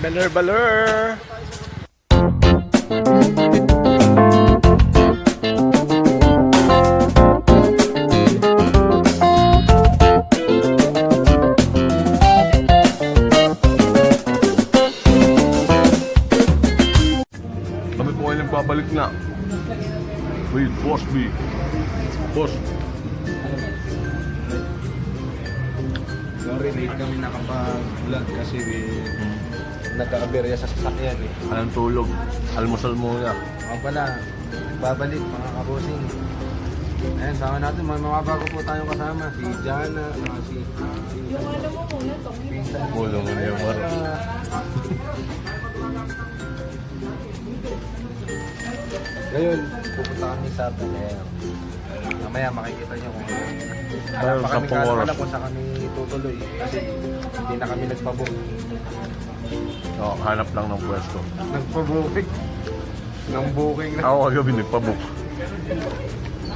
Baler Baler. Kami po ay nagbabalik na with Boss B. Boss. Sorry, late kami nakapag-vlog kasi nagka-aberya sa sasakyan eh. Anong tulog? Almusal muna. Ako pala, babalik mga kabosing. Ayan, sama natin, mga bago po tayong kasama. Si Jana, si... Yung alam mo muna to. Mulong mo na yung mara. Ngayon, pupunta kami sa Baler. Mamaya makikita nyo kung Ayun, pa kami 10 oras. kala kung saan kami tutuloy. Kasi hindi na kami nagpabook. Oh, hanap lang ng pwesto. Nagpabooking. Nang booking na. Ako kagabi nagpabook.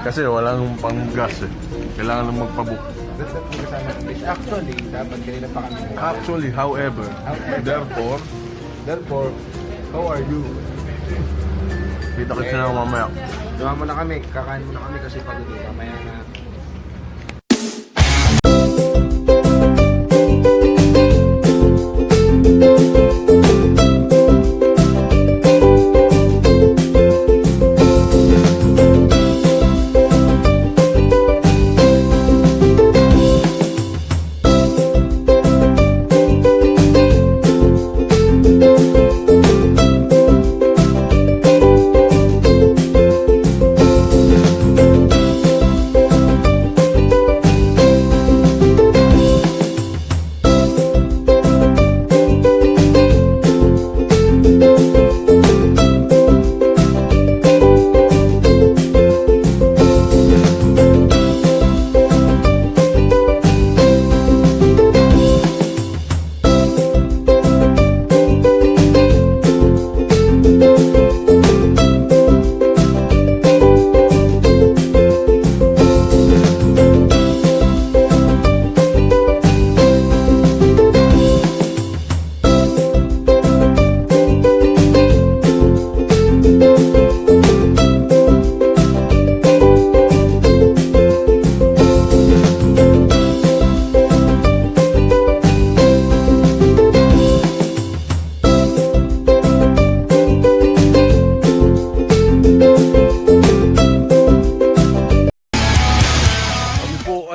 Kasi walang pang-gas eh. Kailangan lang magpabook. Actually, dapat kanina pa kami. Actually, however, Therefore, how are you? kita kita na mamaya. Duha mo na kami, kakain mo na kami kasi pagod eh. Mamaya na.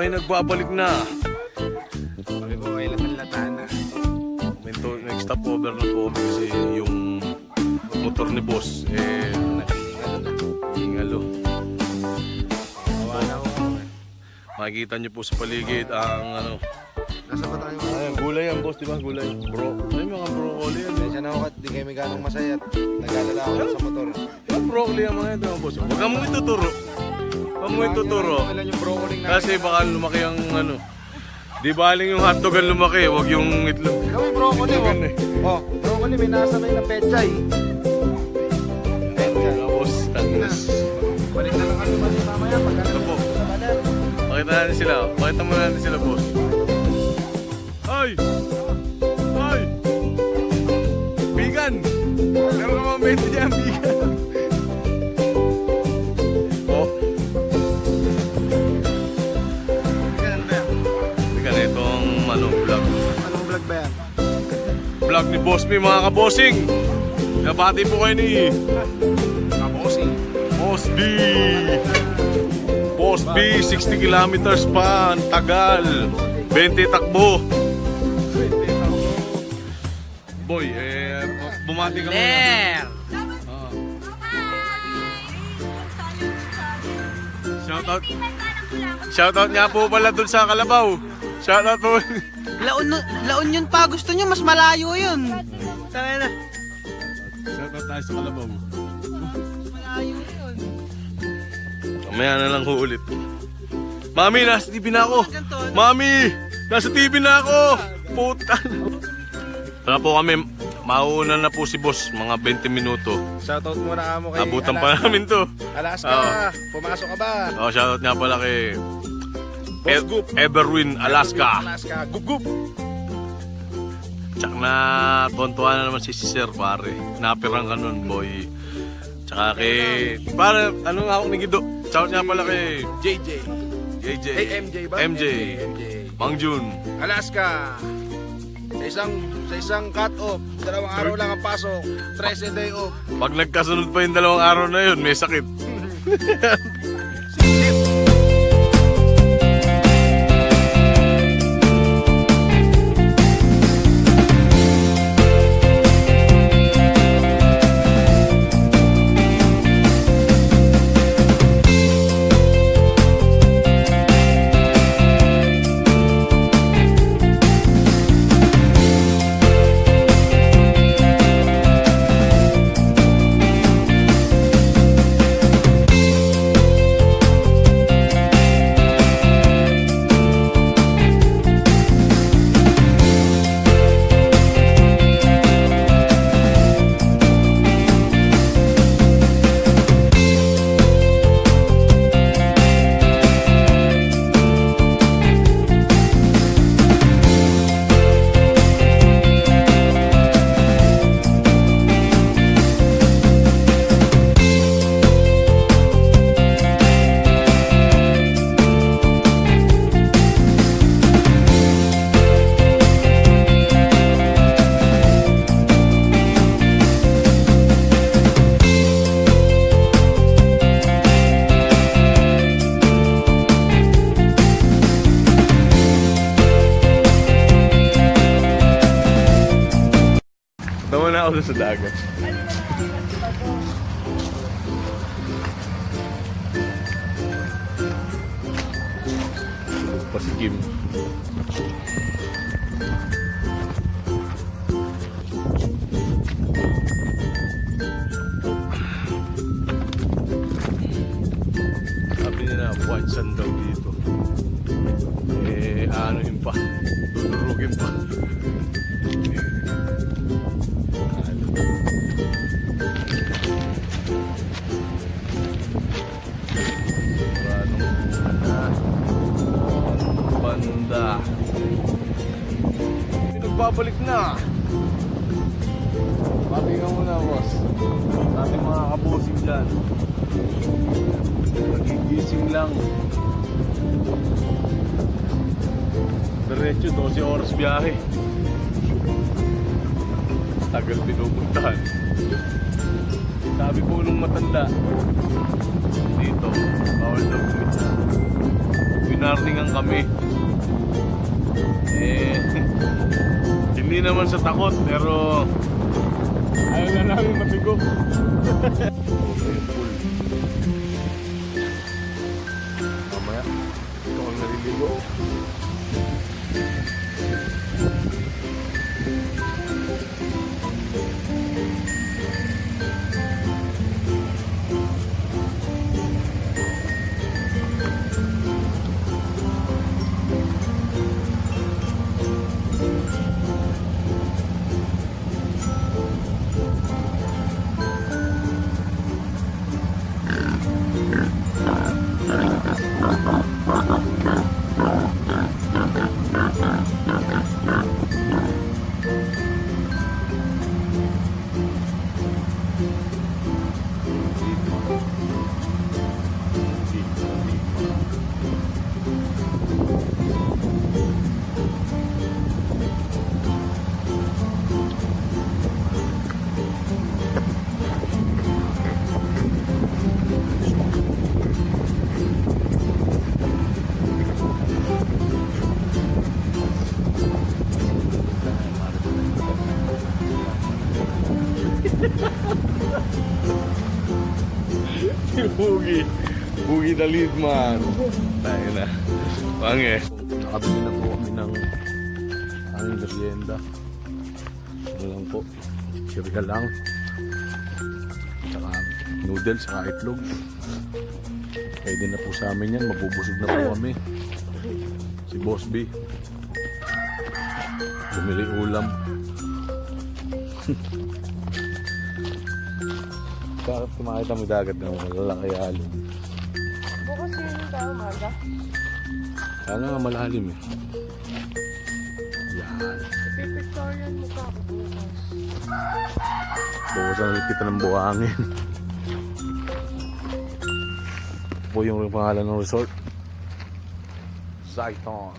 Nagbabalik na. Kami po ay latan-latan na. Next stop over na po kasi yung motor ni boss hingalo. Wala ko. Makikita nyo po sa paligid ang ano. Nasa ba tayo? Ay, gulay yan boss, di ba? Gulay. Bro. Ay, mga broccoli yan. Medyo na ako at di kami ganong masaya at nag-alala ako sa motor. Yung broccoli yan mga ito mga boss. Huwag mo ituturo. Huwag mo ituturo. Ilan yung broccoli na. Kasi baka lumaki ang ano. Di baling yung hotdog ang lumaki, huwag yung itlog. Kami broccoli oh. Itlogan eh. Oh, broccoli may nasabay na pechay. Pechay. Tapos, tangos. Balik na lang kami mamaya pag Ito po. sa Baler. Pakita natin sila. Pakita mo natin sila boss. Ay! Ay! Bigan! Meron ka mga bento dyan, bigan. Oh. Bigan, itong ano, vlog. Anong vlog ba yan? Vlog ni Boss B, mga kabosing. Nabati po kayo ni Kabosing. Boss B. Boss B, 60 kilometers pa. Ang tagal. 20 takbo. Boy, bumati ka muna. Shoutout. Shoutout nga po pala dun sa Kalabaw. Shoutout po. Laon yun pa. Gusto nyo mas malayo yun. Tara na. Shoutout tayo sa Kalabaw. Mas malayo yun. Mamaya na lang ho ulit. Mami, nasa TV na ako. Mami, nasa TV na ako. Puta. Tara po kami, mauuna na po si boss, mga 20 minuto. Shoutout muna mo kay Abutan pa namin to. Alaska, pumasok ka ba? Oh, shoutout nga pala kay Boss Goop. Everwin, Alaska. Alaska, gup gup. Tsak na tontuwa na naman si Sir, pare. Napirang ka nun, boy. Tsaka kay... Pare, ano nga akong nigido? Shout nga pala kay... JJ. JJ. Hey, MJ ba? MJ. Mang Jun. Alaska. Sa isang cut-off, 2 araw lang ang pasok, 13 day off. Pag nagkasunod pa yung 2 araw na yun, may sakit. Tawa na ako sa dagat. Pa si Kim. Sabi nila, white sand daw dito. Ano yun pa? Tudurugin pa. Banda. Pinagbabalik na. Patingan mo na, boss. Ating mga kabusing dyan. Nagigising lang. Diretso, 12 oras biyahe. Tagal pinupuntahan. Sabi ko nung matanda, dito, bawal na bumita. Pinartingan kami. Hindi naman sa takot, pero ayaw na namin matigo. Okay, full. Mamaya, ito ang naliligo. Bugi the lead man. Tayo na. Pange. Nakabili na po kami ng aming merienda. Ano lang po. Sirga lang. Tsaka noodles, saka itlog. Pwede na po sa amin yan. Mabubusog na po kami. Si Boss B. Bumili ulam. Bakit kumakita mo dagat ng malalaki alon? Bukas yun tayo umaga. Sana nga malalim eh. Yan. Pipictorial mo ka ako bukas. Bukasan ulit kita ng buhangin. Po yung pangalan ng resort. Zaiton.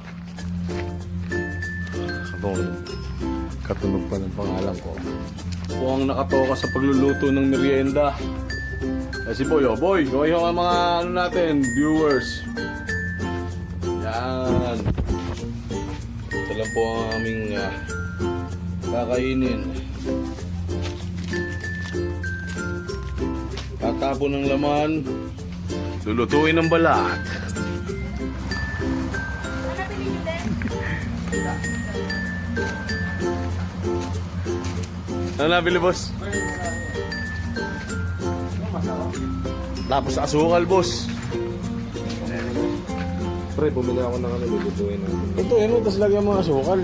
Katunog pa ng pangalan ko. Po ang nakatoka sa pagluluto ng merienda. Si Boy, oh Boy, gawin yung mga ano natin, viewers. Yan. Ito lang po ang aming kakainin. Tatapon ng laman, lulutuin ng balat. Ano nabili, boss? Tapos asukal, boss. Pre, bumili ako ng ano, lulutuin natin. Ito, ano, tapos lagyan mo ng asukal.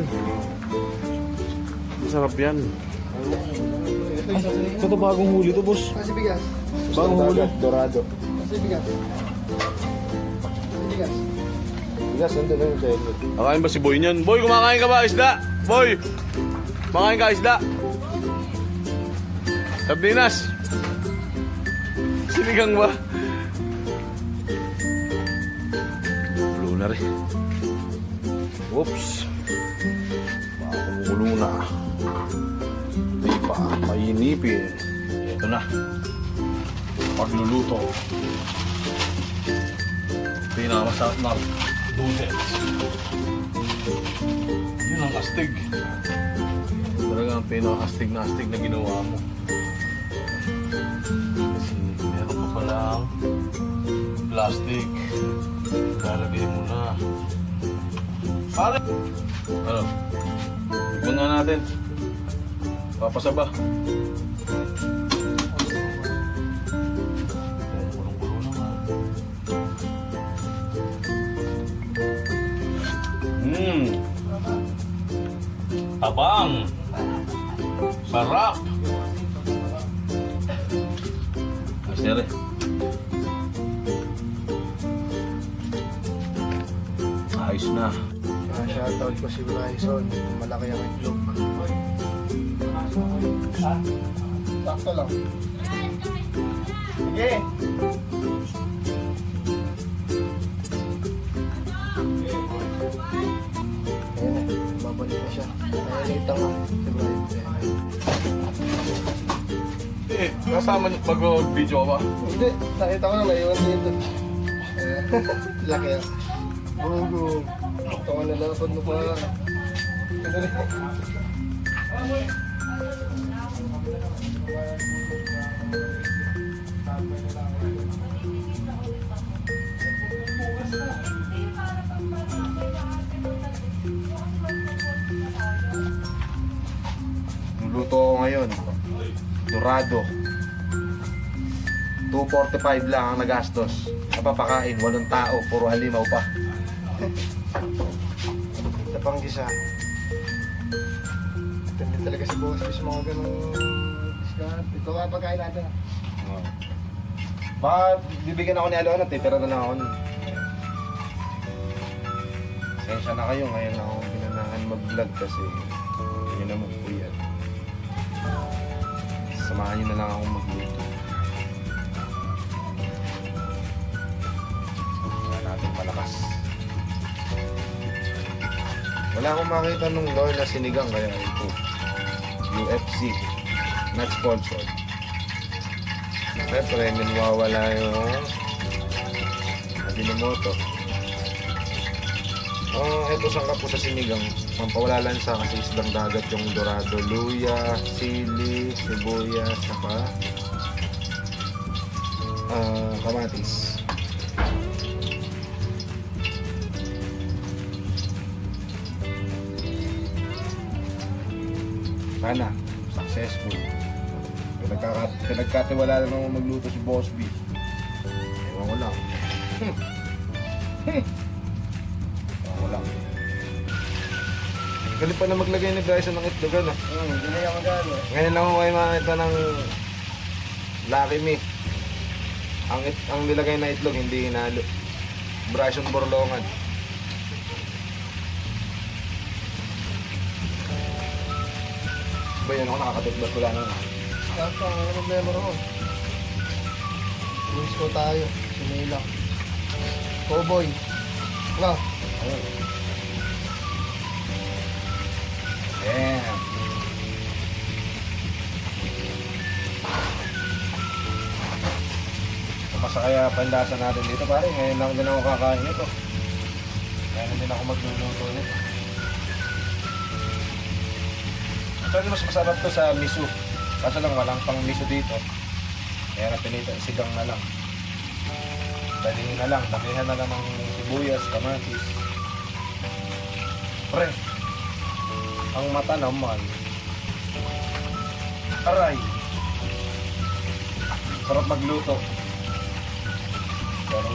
Masarap yan. Ito bagong huli to, boss. Kasi bigas. Bagong huli. Dorado. Kasi bigas. Bigas. Bigas, nandun na yung sa'yo. Kakain ba si Boy niyan? Boy, kumakain ka ba isda? Boy! Kumakain ka isda? Sardinas! Sinigang ba? Blue na rin. Oops! Pakumulo na. Hindi pa mainipin. Ito na. Pagluluto. Pinakamasarap na noodles. Yun ang astig. Talagang pinaka-astig na astig na ginawa mo. Kasi meron pa palang plastic. Lalagay mo na. Pare! Ano? Tignan nga natin. Papasaba. Kulong-kulo naman. Tabang! Sarap! Asere. Ayos na. Shoutout ko si Bryson. Malaki ang itlog. Sakto lang. Sige! Ayan, babalik na siya. Nalita ko si Bryson. Kasama niyo mag-video ka ba? Hindi, nakita ko lang naiwan dito. Laki yan. Bugo. Ito ka nalapad mo pa. Luluto ko ngayon. Dorado. 245 lang ang nagastos. Napapakain, 8 tao, puro halimaw pa. Sa panggisa. Tindi talaga si Boss Fish mga ganun. Ito nga pagkain natin. Baka bibigyan ako ni Alona, titira na lang ako nun. Sensya na kayo, ngayon ako pinanahan mag-vlog kasi yun naman po yan. Samahan nyo na lang akong magluto. Wala natin malakas. Wala akong makita nung lore na sinigang kaya ito. UFC. Not sponsored. Siyempre, hindi mawawala yung Ajinomoto. Ito sangka po sa sinigang. Pampawala lang sa kasi islang dagat yung dorado, luya, sili, sibuyas, saka kamatis. Sana, successful. Pinagkatiwala na naman magluto si Boss B. Ewan ko lang. Ewan ko lang. Galing pa na maglagay ni Bryson ng itlogan ah. Hindi na yung magano. Ngayon lang ako kayo makita ng Lucky Me. Ang nilagay na itlog hindi hinalo. Bryson Borlongan. Ba yan ako nakakatibbat wala na. Kaya ano problema ron? Rules ko tayo. Sinila. Cowboy. Wala. Ayun. Damn. Kapasa kaya pandasan natin dito pare. Ngayon lang din ako kakain nito. Kaya na din ako magluluto nito. Actually mas masarap to sa miso. Kaso lang walang pang miso dito. Kaya na pinito, sigang na lang. Dalingin na lang, takihan na lang ng sibuyas, kamatis. Pre, ang mata naman. Aray. Sarap magluto. Pero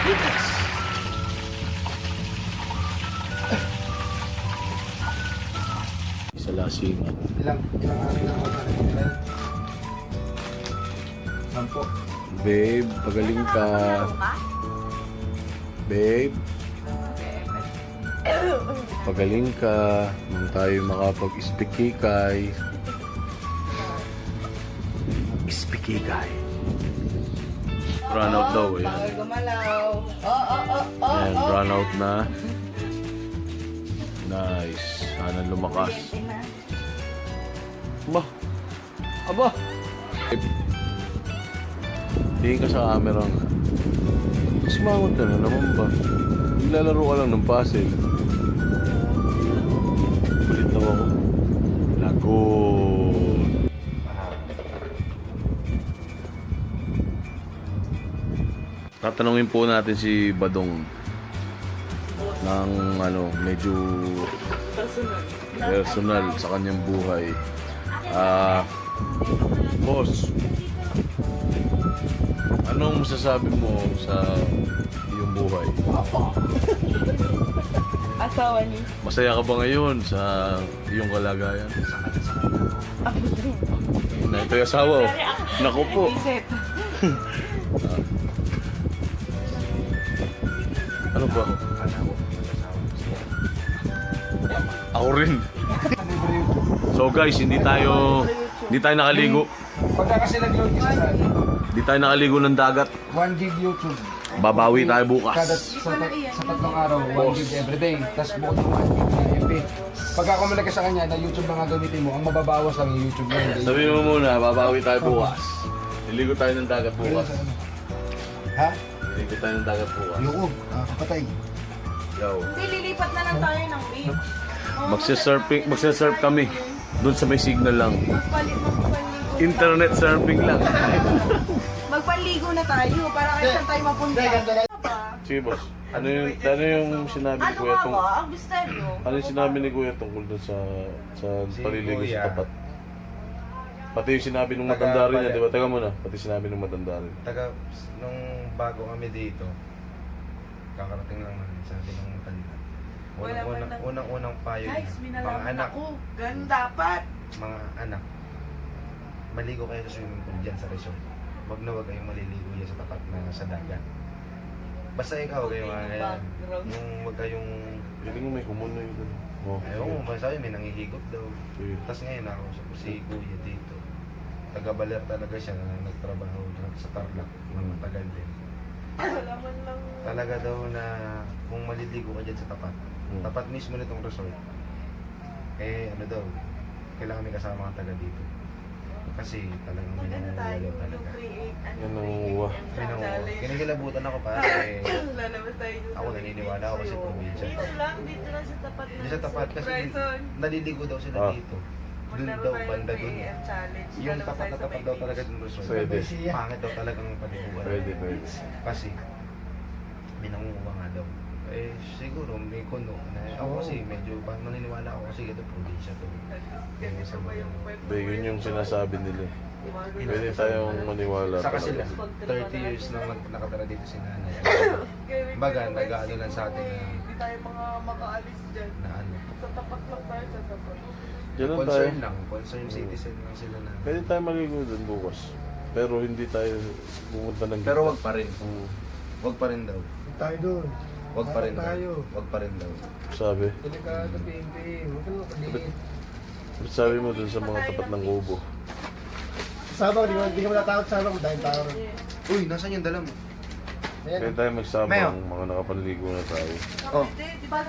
goodness. Sa lasing. Ilang araw na ako na. Sampo. Babe, pagaling ka. Babe. Pagaling ka. Nung tayo makapag-ispikikay. Ispikikay. Run out daw. Ayan. Gumalaw. Ayan, run out na. Nice. Sana lumakas. Aba. Aba. Tingin ka sa camera nga. Sumangot ka na naman ba? Naglalaro ka lang ng puzzle. Kulit daw ako. Lagot. Tatanungin po natin si Badong ng medyo personal sa kanyang buhay. Boss, anong masasabi mo sa iyong buhay? Asawa niyo. Masaya ka ba ngayon sa iyong kalagayan? Na ito yung asawa. Oh. Naku po. Reset. Ano ba? Ako rin. So guys, hindi tayo nakaligo. Pagka kasi nag-load isa sa Hindi tayo nakaligo ng dagat. 1 gig YouTube. Babawi tayo Kada bukas. sa tatlong araw, 1 gig everyday. Tapos bukod ng 1 gig na MP. Pagka kumalag ka sa kanya na YouTube na gagamitin mo, ang mababawas lang yung YouTube na hindi. Sabi mo muna, babawi tayo bukas. Niligo tayo ng dagat bukas. Ha? Niligo tayo ng dagat bukas. Ayoko, kapatay. Yo. Hindi, lilipat na lang tayo ng beach. Magse-surf kami. Doon sa may signal lang. Magpaligo. Internet surfing lang. Magpaligo na tayo para kahit saan tayo mapunta. Sige boss, ano yung sinabi ni Ano Kuya nga tungkol? ba? Ang misteryo. Ano yung sinabi ni Kuya tungkol doon sa paliligo Kuya. sa tapat? Pati yung sinabi nung matanda rin yan, di ba? Teka muna, pati sinabi nung matanda rin. Nung bago kami dito, kakarating lang namin, sabi ng matanda. Unang payo niya, Guys, mga minalaman anak, ako. Ganun dapat. mga anak, maligo kayo sa swimming pool dyan sa resort. Wag na wag kayong maliligo dyan sa tapat na sa dagat. Basta ikaw kayo mga ganyan. Yung wag kayong... Hindi mo may kumuno yun. Oh, Ayaw mo, masabi may nangihigop daw. sige. Tapos ngayon ako si Kuya dito. Taga-Baler talaga siya na nagtrabaho sa Tarlac ng matagal din. Wala man lang. Talaga daw na kung maliligo ka dyan sa tapat, tapat mismo nitong resort, ano daw, kailangan may kasama ang taga dito. Kasi talagang may Ano tayo? nanguwalaw talaga. Create. Yan ang uwa. May nanguwalaw. Kinikilabutan ako para Lalabas tayo dun sa ako naniniwala ako kasi probinsya. Dito lang sa tapat na. Hindi sa tapat kasi Bryson. naliligo daw sila dito. Doon Maglaro daw, tayo ng banda doon. AM challenge. Yung Lalabas tapat tayo na sa tapat may daw beach. talaga ng resort. Pwede. Pangit daw talagang paliguan. Pwede. Kasi may nangunguha nga daw. Siguro may kuno na ako kasi medyo naniniwala ako kasi ito probinsya to. Ganito pa yung kwento. Ba, yun yung sinasabi nila. Pwede tayong maniwala Saka sila, talaga. 30 years na nakatara dito si nanay. Baga, nag-ano lang sa atin na, Hindi tayo mga makaalis dyan. na ano. Sa tapat lang tayo sa tapat. Diyan lang tayo. Concern lang, concern citizen lang sila na. Pwede tayo maligo doon bukas. Pero hindi tayo pumunta ng Pero wag pa rin. Mm. Wag pa rin daw. Tayo doon. Wag pa rin daw. Tayo. Wag pa rin daw. Sabi. Delikado, baby. Huwag ka nang kaliit. Ba't sabi mo dun sa mga tapat ng kubo? Sabang, di ka matatakot sabang dahil tao rin. Uy, nasan yung dala mo? Kaya Ayan. tayo magsabang, Mayo. mga nakapanligo na tayo. Oh. Hindi, di ba?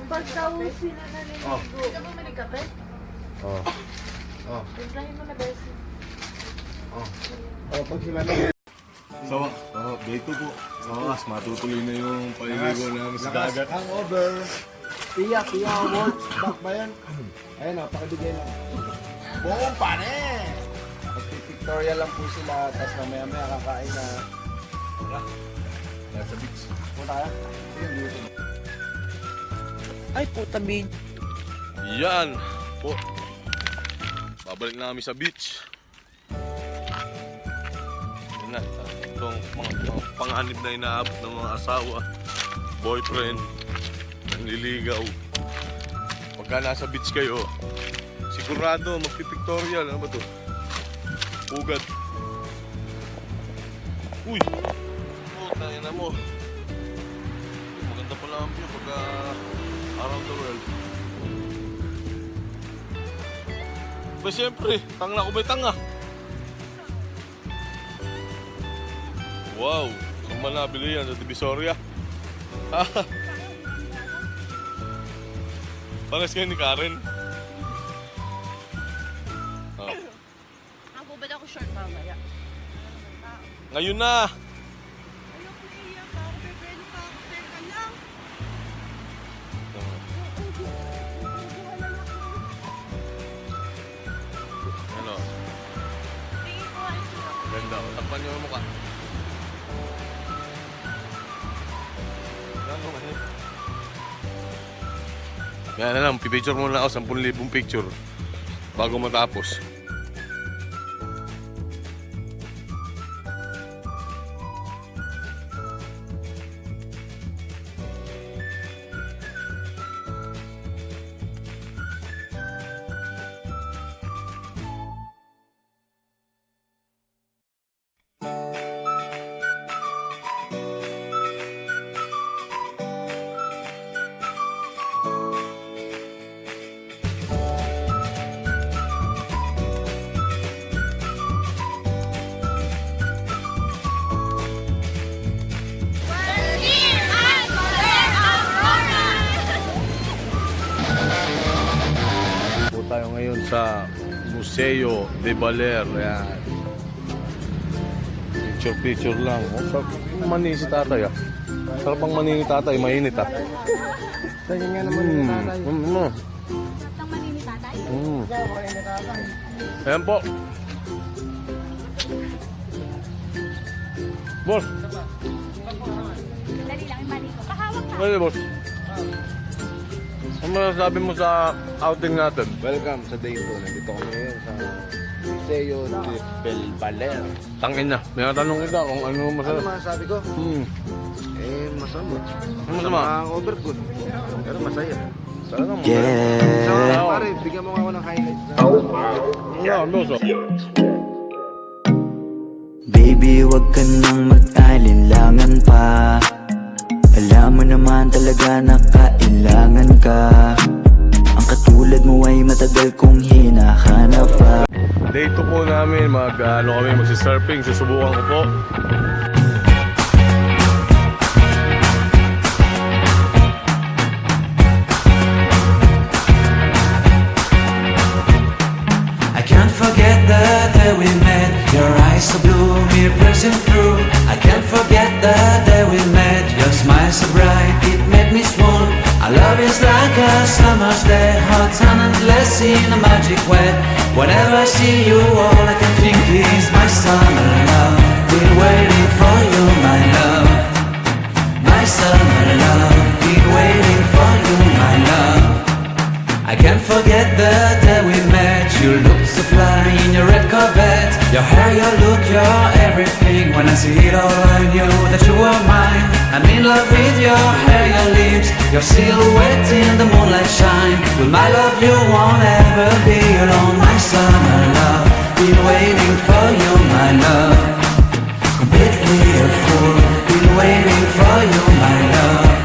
Pag daw sila naliligo. Oh. Hindi ka ba manikape? Oh. Oh. Timplahin mo na, Bessie. Oh. O, pag sila na. So, day 2 po. Sa wakas, matutuloy na yung paliligo namin sa dagat. Hangover. Tiya awards. Back ba yan? Ayun o, pakibigay lang. Buong pane! Magpipictorial lang po sila, tapos mamaya-maya kakain na. Nasa beach. Punta kaya? Ayun, dito. Ay, puta, bin. Yan po. Babalik na kami sa beach. Yan na. Itong mga panganib na inaabot ng mga asawa, boyfriend, nanliligaw. Pagka nasa beach kayo, sigurado magpipictorial. Ano ba to? Ugat. Uy! Oh, tayo na mo. Maganda pala ang view pagka around the world. Ba siyempre, tanga ko may tanga. Wow! Saan ba nabili yan? Sa Divisoria? Pares kayo ni Karen. Oh. Ako ba ako short mamaya? Ngayon na! Ayoko iiyak ako. Bebelo pa ako. Teka lang. Ano? Tingin ko ay sila. Ganda ko. Takpan niyo yung mukha. Yan na lang, pipicture muna ako 10,000 picture bago matapos. Po tayo ngayon sa Museo de Baler. Ayan. Picture lang. Oh, sarap mani si tatay ah. Sarap ang mani ni tatay, mainit ah. Ganyan nga naman yung tatay. Tang manini tatay? Ikaw, kain na tatay. Ayan po. Boss, Dali lang, mali ko. Pahawak ka. ano boss? Ano masasabi mo sa outing natin? Welcome sa Zaiton. Nandito kami ngayon sa Museo de Baler. Tangin na, may natanong kita kung ano Ano masasabi. masasabi ko? Masama. Ano masama? Overgood. Pero masaya. Talagang So, Yeah. pare, bigyan mo nga ako ng highlights na. Ano, boss? Baby, wag ka nang mag-alinlangan pa. Alam mo naman talaga na kailangan ka. Ang katulad mo ay matagal kong hinahanap pa. Day 2 po namin, kami magsi-surfing, susubukan ko po. I can't forget the day we met. Your eyes so blue, me pressing through. I can't forget the day we met. Your smile so bright, it made me swoon. Our love is like a summer's day, hot and endless in a magic way. Whenever I see you, all I can think is my summer love. Been waiting for you, my love. My summer love. Been waiting for you, my love. I can't forget the day we met. You looked so fly in your red Corvette. Your hair, your look, your everything. When I see it all, I knew that you were mine. I'm in love with your hair, your lips, your silhouette in the moonlight shine. With my love, you won't ever be alone. My summer love, been waiting for you, my love. Completely a fool, been waiting for you, my love.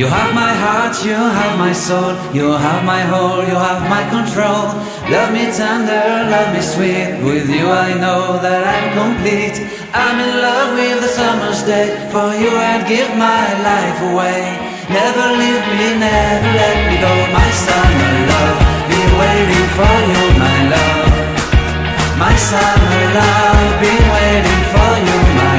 You have my heart, you have my soul, you have my whole, you have my control. Love me tender, love me sweet, with you I know that I'm complete. I'm in love with the summer's day, for you I'd give my life away. Never leave me, never let me go, my summer love, be waiting for you, my love. My summer love, be waiting for you, my